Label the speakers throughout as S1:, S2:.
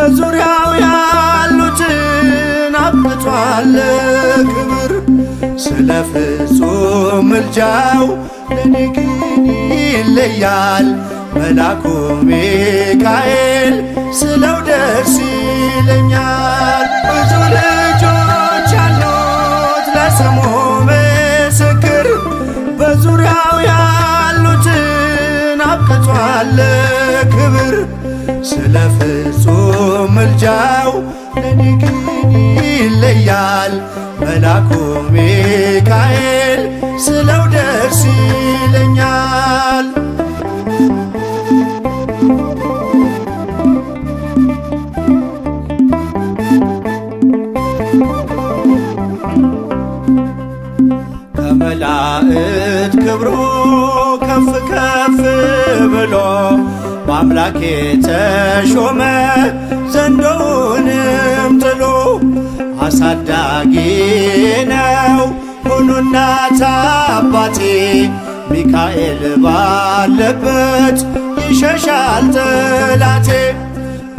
S1: በዙሪያው ያሉትን አብቅቷል ክብር። ስለ ፍጹም ምልጃው ለኔ ግን ይለያል መልአኩ ሚካኤል ስለው ደስ ይለኛል። ብዙ ልጆች ያሉት ለስሙ ምስክር በዙሪያው ያሉትን አብቅቷል ክብር። ስለ ፍጹም ምልጃው ለኔ ግን ይለያል መልአኩ ሚካኤል ስለው ደስ ይለኛል። ከመላእክት ክብሩ ከፍ ከፍ ብሎ በአምላክ የተሾመ ዘንዶውንም ጥሎ አሳዳጊ ነው ሁኑ እናት አባቴ። ሚካኤል ባለበት ይሸሻል ጠላቴ።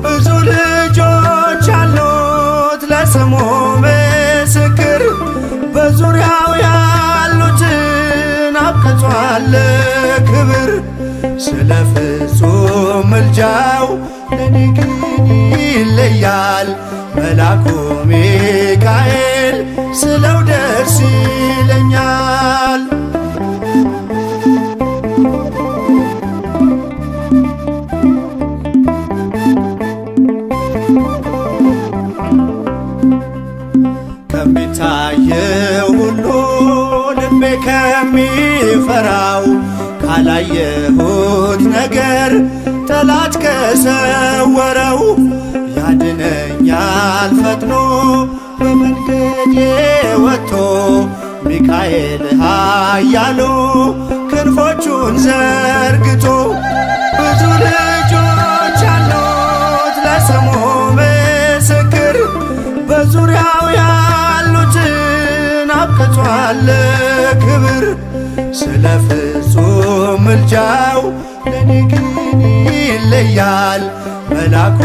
S1: ብዙ ልጆች አሉት ለስሙ ምስክር በዙሪያው ያሉትን አብቅቷል ክብር። ስለ ፍጹም ምልጃው ለኔ ግን ይለያል መልአኩ ሚካኤል ስለው ደስ ይለኛል። ከሚታየው ሁሉ ልቤ ከሚፈራው ካላየሁት ነገር ጠላት ከሰወረው ያድነኛል ፈጥኖ በመንገዴ ወጥቶ። ሚካኤል ኃያሉ ክንፎቹን ዘርግቶ ብዙ ልጆች አሉት ለስሙ ምስክር በዙሪያው ያሉትን አብቅቷል ክብር። ስለ ፍጹም ምልጃው ለኔ ግን ይለያል መልአኩ